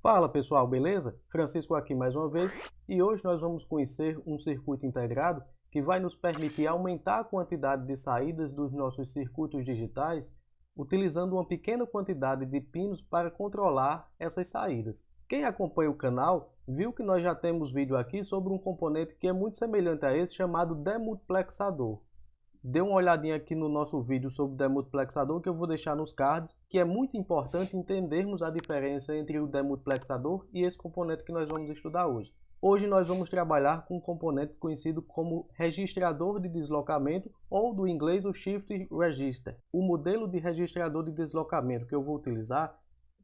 Fala pessoal, beleza? Francisco aqui mais uma vez e hoje nós vamos conhecer um circuito integrado que vai nos permitir aumentar a quantidade de saídas dos nossos circuitos digitais utilizando uma pequena quantidade de pinos para controlar essas saídas. Quem acompanha o canal viu que nós já temos vídeo aqui sobre um componente que é muito semelhante a esse chamado demultiplexador. Dê uma olhadinha aqui no nosso vídeo sobre o demultiplexador que eu vou deixar nos cards, que é muito importante entendermos a diferença entre o demultiplexador e esse componente que nós vamos estudar hoje. Hoje nós vamos trabalhar com um componente conhecido como registrador de deslocamento ou do inglês o Shift Register. O modelo de registrador de deslocamento que eu vou utilizar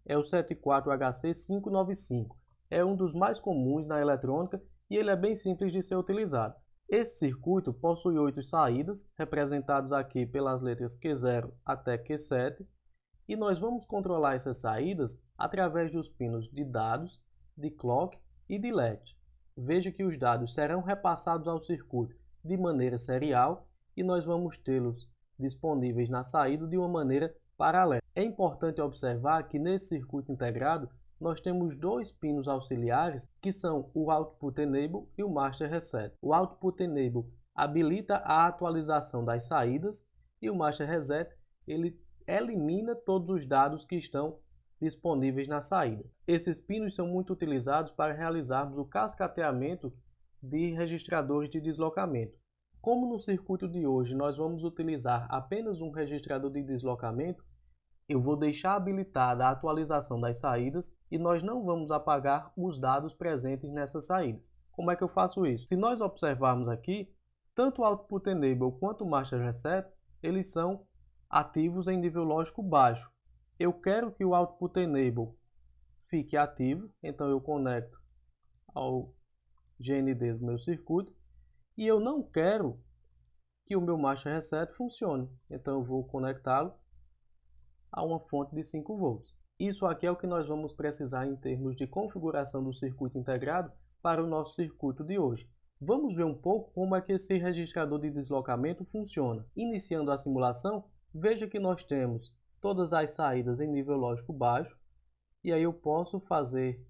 é o 74HC595. É um dos mais comuns na eletrônica e ele é bem simples de ser utilizado. Esse circuito possui 8 saídas, representados aqui pelas letras Q0 até Q7, e nós vamos controlar essas saídas através dos pinos de dados, de clock e de LED. Veja que os dados serão repassados ao circuito de maneira serial e nós vamos tê-los disponíveis na saída de uma maneira paralela. É importante observar que nesse circuito integrado nós temos dois pinos auxiliares que são o Output Enable e o Master Reset. O Output Enable habilita a atualização das saídas e o Master Reset ele elimina todos os dados que estão disponíveis na saída. Esses pinos são muito utilizados para realizarmos o cascateamento de registradores de deslocamento. Como no circuito de hoje nós vamos utilizar apenas um registrador de deslocamento, eu vou deixar habilitada a atualização das saídas e nós não vamos apagar os dados presentes nessas saídas. Como é que eu faço isso? Se nós observarmos aqui, tanto o Output Enable quanto o Master Reset, eles são ativos em nível lógico baixo. Eu quero que o Output Enable fique ativo, então eu conecto ao GND do meu circuito e eu não quero que o meu Master Reset funcione, então eu vou conectá-lo a uma fonte de 5 volts. Isso aqui é o que nós vamos precisar em termos de configuração do circuito integrado para o nosso circuito de hoje. Vamos ver um pouco como é que esse registrador de deslocamento funciona. Iniciando a simulação, veja que nós temos todas as saídas em nível lógico baixo e aí eu posso fazer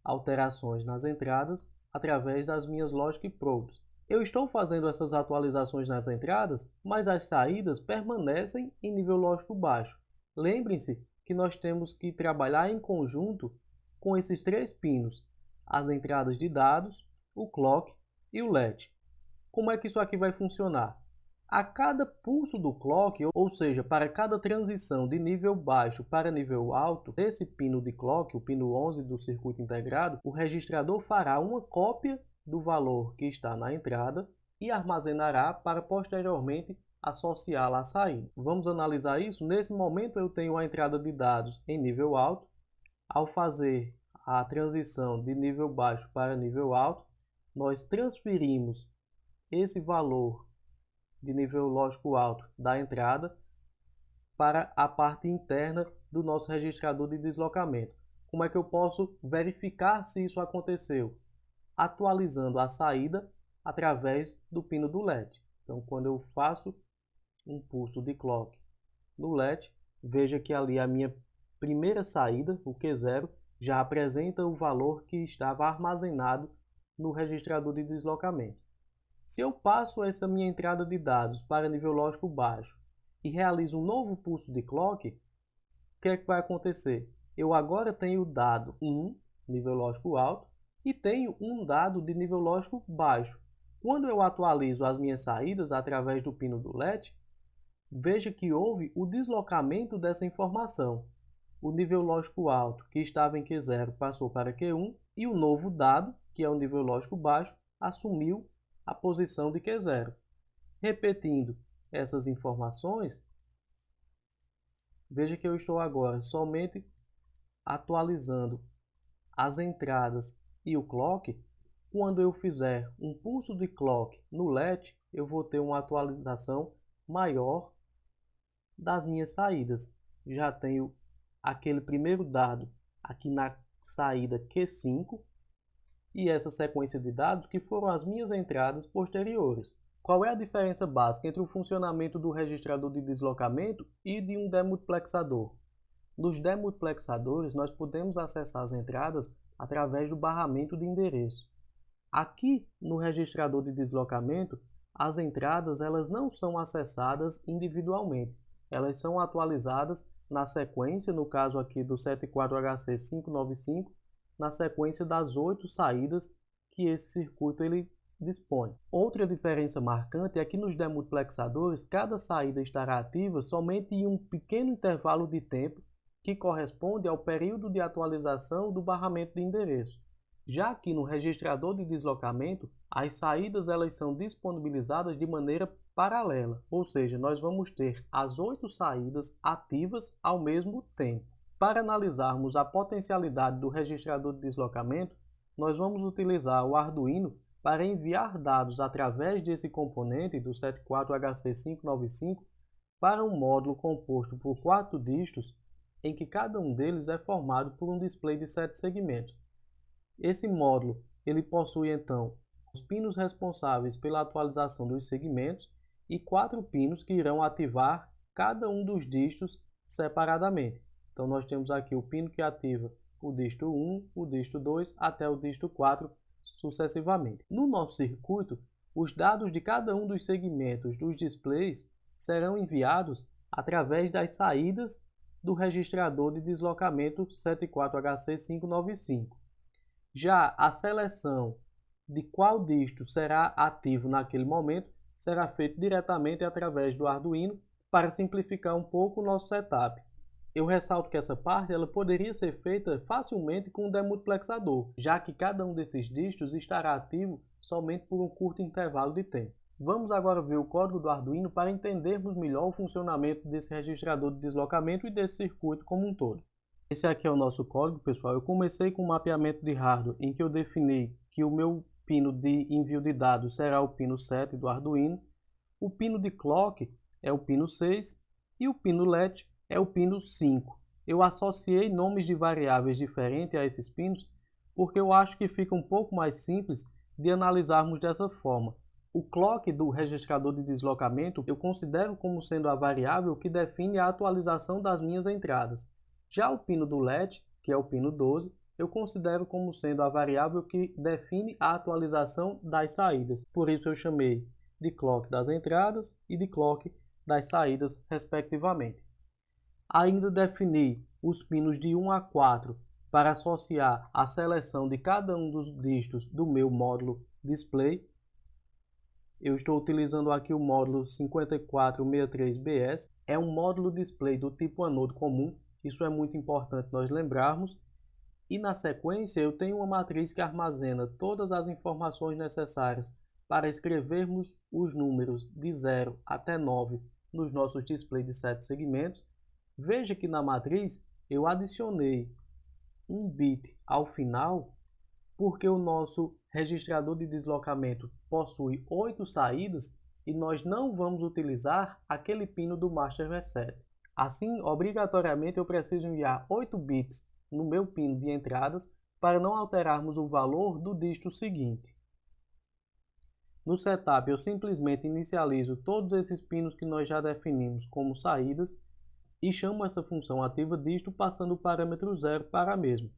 alterações nas entradas através das minhas Logic Probes. Eu estou fazendo essas atualizações nas entradas, mas as saídas permanecem em nível lógico baixo. Lembrem-se que nós temos que trabalhar em conjunto com esses três pinos, as entradas de dados, o clock e o LED. Como é que isso aqui vai funcionar? A cada pulso do clock, ou seja, para cada transição de nível baixo para nível alto, desse pino de clock, o pino 11 do circuito integrado, o registrador fará uma cópia do valor que está na entrada e armazenará para posteriormente associá-la à saída. Vamos analisar isso? Nesse momento eu tenho a entrada de dados em nível alto. Ao fazer a transição de nível baixo para nível alto, nós transferimos esse valor de nível lógico alto da entrada para a parte interna do nosso registrador de deslocamento. Como é que eu posso verificar se isso aconteceu? Atualizando a saída através do pino do LED. Então, quando eu faço um pulso de clock no LED, veja que ali a minha primeira saída, o Q0, já apresenta o valor que estava armazenado no registrador de deslocamento. Se eu passo essa minha entrada de dados para nível lógico baixo e realizo um novo pulso de clock, o que é que vai acontecer? Eu agora tenho o dado 1, nível lógico alto, e tenho um dado de nível lógico baixo. Quando eu atualizo as minhas saídas através do pino do LED, veja que houve o deslocamento dessa informação. O nível lógico alto, que estava em Q0, passou para Q1 e o novo dado, que é o nível lógico baixo, assumiu a posição de Q0. Repetindo essas informações, veja que eu estou agora somente atualizando as entradas e o clock. Quando eu fizer um pulso de clock no LED, eu vou ter uma atualização maior das minhas saídas. Já tenho aquele primeiro dado aqui na saída Q5 e essa sequência de dados que foram as minhas entradas posteriores. Qual é a diferença básica entre o funcionamento do registrador de deslocamento e de um demultiplexador? Nos demultiplexadores, nós podemos acessar as entradas através do barramento de endereço. Aqui no registrador de deslocamento, as entradas elas não são acessadas individualmente. Elas são atualizadas na sequência, no caso aqui do 74HC595, na sequência das 8 saídas que esse circuito ele dispõe. Outra diferença marcante é que nos demultiplexadores, cada saída estará ativa somente em um pequeno intervalo de tempo que corresponde ao período de atualização do barramento de endereço. Já aqui no registrador de deslocamento, as saídas elas são disponibilizadas de maneira paralela, ou seja, nós vamos ter as 8 saídas ativas ao mesmo tempo. Para analisarmos a potencialidade do registrador de deslocamento, nós vamos utilizar o Arduino para enviar dados através desse componente do 74HC595 para um módulo composto por 4 dígitos, em que cada um deles é formado por um display de 7 segmentos. Esse módulo ele possui então os pinos responsáveis pela atualização dos segmentos e 4 pinos que irão ativar cada um dos dígitos separadamente. Então nós temos aqui o pino que ativa o dígito 1, o dígito 2 até o dígito 4 sucessivamente. No nosso circuito, os dados de cada um dos segmentos dos displays serão enviados através das saídas do registrador de deslocamento 74HC595. Já a seleção de qual dígito será ativo naquele momento será feito diretamente através do Arduino para simplificar um pouco o nosso setup. Eu ressalto que essa parte ela poderia ser feita facilmente com um demultiplexador, já que cada um desses dígitos estará ativo somente por um curto intervalo de tempo. Vamos agora ver o código do Arduino para entendermos melhor o funcionamento desse registrador de deslocamento e desse circuito como um todo. Esse aqui é o nosso código, pessoal. Eu comecei com o mapeamento de hardware, em que eu defini que o meu pino de envio de dados será o pino 7 do Arduino, o pino de clock é o pino 6 e o pino LED é o pino 5. Eu associei nomes de variáveis diferentes a esses pinos porque eu acho que fica um pouco mais simples de analisarmos dessa forma. O clock do registrador de deslocamento eu considero como sendo a variável que define a atualização das minhas entradas. Já o pino do LED, que é o pino 12, eu considero como sendo a variável que define a atualização das saídas. Por isso eu chamei de clock das entradas e de clock das saídas, respectivamente. Ainda defini os pinos de 1 a 4 para associar a seleção de cada um dos dígitos do meu módulo display. Eu estou utilizando aqui o módulo 5463BS. É um módulo display do tipo anodo comum. Isso é muito importante nós lembrarmos. E na sequência eu tenho uma matriz que armazena todas as informações necessárias para escrevermos os números de 0 até 9 nos nossos displays de 7 segmentos. Veja que na matriz eu adicionei um bit ao final, porque o nosso registrador de deslocamento possui 8 saídas e nós não vamos utilizar aquele pino do Master Reset. Assim, obrigatoriamente eu preciso enviar 8 bits no meu pino de entradas para não alterarmos o valor do dígito seguinte. No setup eu simplesmente inicializo todos esses pinos que nós já definimos como saídas e chamo essa função ativa dígito passando o parâmetro 0 para a mesma.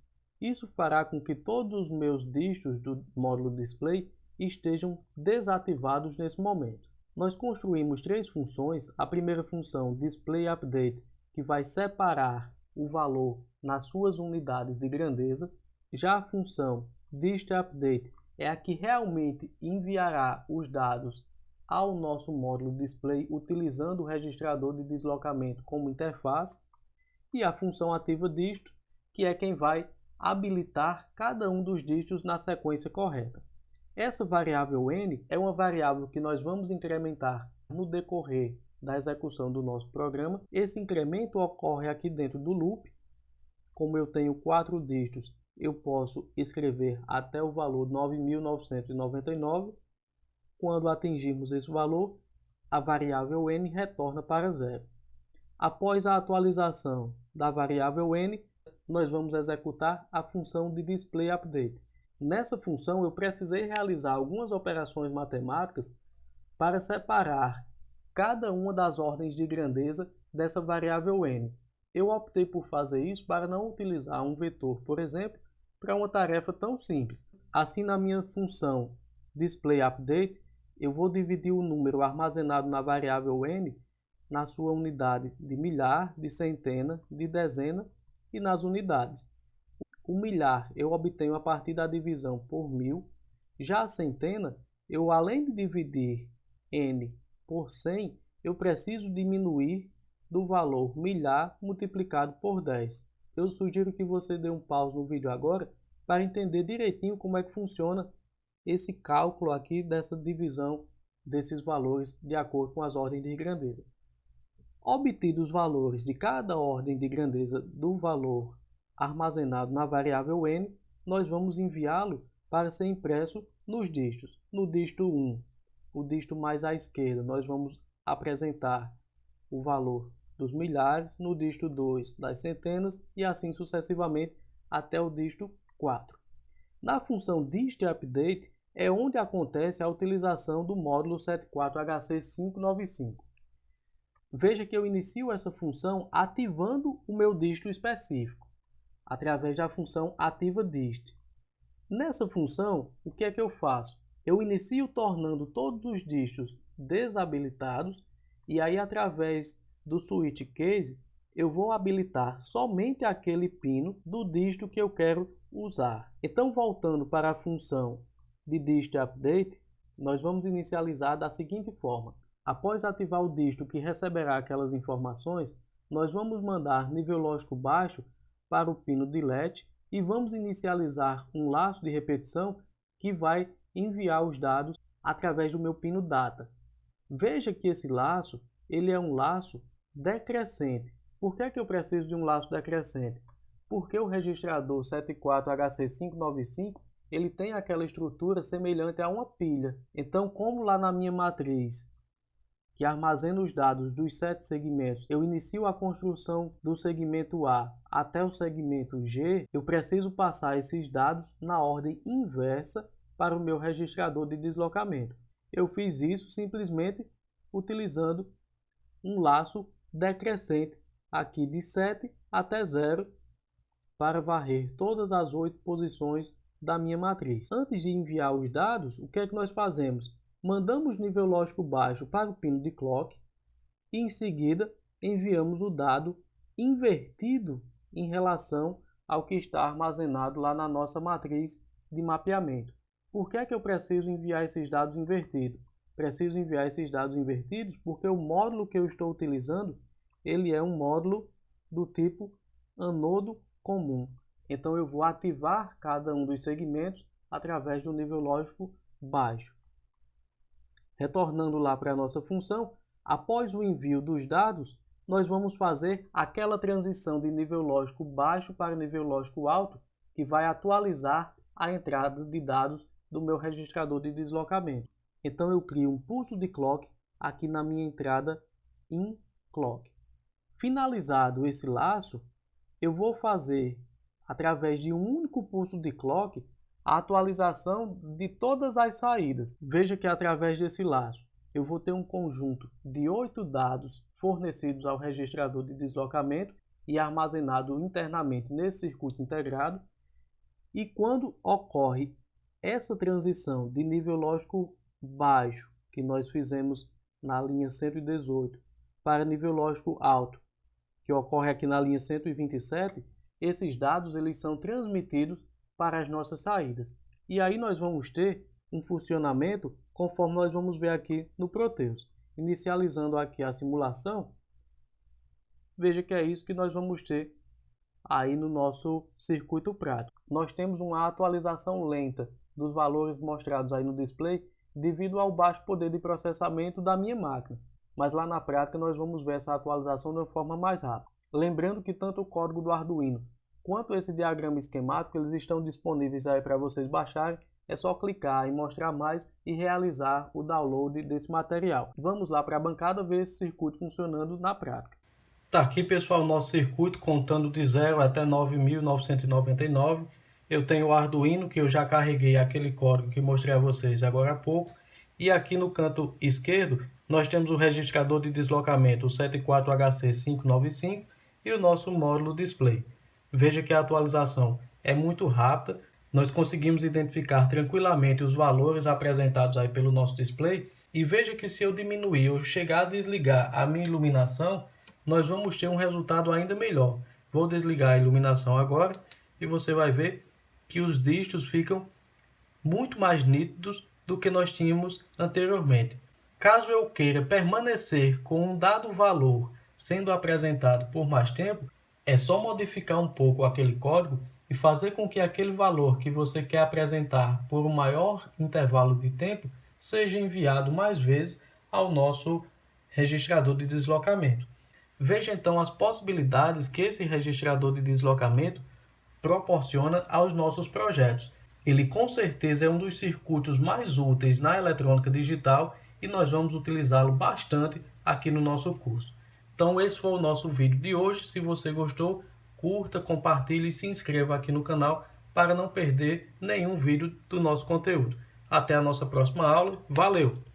Isso fará com que todos os meus dígitos do módulo display estejam desativados nesse momento. Nós construímos 3 funções. A primeira função, displayUpdate, que vai separar o valor nas suas unidades de grandeza. Já a função distUpdate é a que realmente enviará os dados ao nosso módulo display utilizando o registrador de deslocamento como interface, e a função ativa dígito, que é quem vai habilitar cada um dos dígitos na sequência correta. Essa variável n é uma variável que nós vamos incrementar no decorrer da execução do nosso programa. Esse incremento ocorre aqui dentro do loop. Como eu tenho 4 dígitos, eu posso escrever até o valor 9.999. Quando atingirmos esse valor, a variável n retorna para 0. Após a atualização da variável n, nós vamos executar a função de displayUpdate. Nessa função, eu precisei realizar algumas operações matemáticas para separar cada uma das ordens de grandeza dessa variável n. Eu optei por fazer isso para não utilizar um vetor, por exemplo, para uma tarefa tão simples. Assim, na minha função displayUpdate, eu vou dividir o número armazenado na variável n na sua unidade de milhar, de centena, de dezena e nas unidades. O milhar eu obtenho a partir da divisão por 1000. Já a centena, eu além de dividir n por 100, eu preciso diminuir do valor milhar multiplicado por 10. Eu sugiro que você dê um pause no vídeo agora para entender direitinho como é que funciona esse cálculo aqui dessa divisão desses valores de acordo com as ordens de grandeza. Obtidos os valores de cada ordem de grandeza do valor armazenado na variável n, nós vamos enviá-lo para ser impresso nos dígitos. No dígito 1, o dígito mais à esquerda, nós vamos apresentar o valor dos milhares, no dígito 2 das centenas e assim sucessivamente até o dígito 4. Na função displayUpdate é onde acontece a utilização do módulo 74HC595. Veja que eu inicio essa função ativando o meu dígito específico, através da função AtivaDist. Nessa função, o que é que eu faço? Eu inicio tornando todos os dígitos desabilitados e aí através do switch case eu vou habilitar somente aquele pino do dígito que eu quero usar. Então, voltando para a função de displayUpdate, nós vamos inicializar da seguinte forma. Após ativar o dígito que receberá aquelas informações, nós vamos mandar nível lógico baixo para o pino delete e vamos inicializar um laço de repetição que vai enviar os dados através do meu pino data. Veja que esse laço ele é um laço decrescente. Por que eu preciso de um laço decrescente? Porque o registrador 74HC595 ele tem aquela estrutura semelhante a uma pilha. Então, como lá na minha matriz que armazena os dados dos 7 segmentos, eu inicio a construção do segmento A até o segmento G, eu preciso passar esses dados na ordem inversa para o meu registrador de deslocamento. Eu fiz isso simplesmente utilizando um laço decrescente aqui de 7 até 0 para varrer todas as 8 posições da minha matriz. Antes de enviar os dados, o que é que nós fazemos? Mandamos nível lógico baixo para o pino de clock e em seguida enviamos o dado invertido em relação ao que está armazenado lá na nossa matriz de mapeamento. Por que é que eu preciso enviar esses dados invertidos? Preciso enviar esses dados invertidos porque o módulo que eu estou utilizando ele é um módulo do tipo anodo comum. Então eu vou ativar cada um dos segmentos através do nível lógico baixo. Retornando lá para a nossa função, após o envio dos dados, nós vamos fazer aquela transição de nível lógico baixo para nível lógico alto, que vai atualizar a entrada de dados do meu registrador de deslocamento. Então eu crio um pulso de clock aqui na minha entrada in clock. Finalizado esse laço, eu vou fazer, através de um único pulso de clock, a atualização de todas as saídas. Veja que através desse laço eu vou ter um conjunto de 8 dados fornecidos ao registrador de deslocamento e armazenado internamente nesse circuito integrado. E quando ocorre essa transição de nível lógico baixo, que nós fizemos na linha 118, para nível lógico alto, que ocorre aqui na linha 127, esses dados eles são transmitidos para as nossas saídas. E aí nós vamos ter um funcionamento conforme nós vamos ver aqui no Proteus. Inicializando aqui a simulação, veja que é isso que nós vamos ter aí no nosso circuito prático. Nós temos uma atualização lenta dos valores mostrados aí no display devido ao baixo poder de processamento da minha máquina. Mas lá na prática nós vamos ver essa atualização de uma forma mais rápida. Lembrando que tanto o código do Arduino quanto esse diagrama esquemático, eles estão disponíveis aí para vocês baixarem. É só clicar em mostrar mais e realizar o download desse material. Vamos lá para a bancada ver esse circuito funcionando na prática. Tá aqui, pessoal, o nosso circuito contando de 0 até 9.999. Eu tenho o Arduino, que eu já carreguei aquele código que mostrei a vocês agora há pouco. E aqui no canto esquerdo, nós temos o registrador de deslocamento, o 74HC595. e o nosso módulo display. Veja que a atualização é muito rápida, nós conseguimos identificar tranquilamente os valores apresentados aí pelo nosso display, e veja que se eu diminuir ou chegar a desligar a minha iluminação, nós vamos ter um resultado ainda melhor. Vou desligar a iluminação agora e você vai ver que os dígitos ficam muito mais nítidos do que nós tínhamos anteriormente. Caso eu queira permanecer com um dado valor sendo apresentado por mais tempo, é só modificar um pouco aquele código e fazer com que aquele valor que você quer apresentar por um maior intervalo de tempo seja enviado mais vezes ao nosso registrador de deslocamento. Veja então as possibilidades que esse registrador de deslocamento proporciona aos nossos projetos. Ele com certeza é um dos circuitos mais úteis na eletrônica digital e nós vamos utilizá-lo bastante aqui no nosso curso. Então esse foi o nosso vídeo de hoje. Se você gostou, curta, compartilhe e se inscreva aqui no canal para não perder nenhum vídeo do nosso conteúdo. Até a nossa próxima aula. Valeu!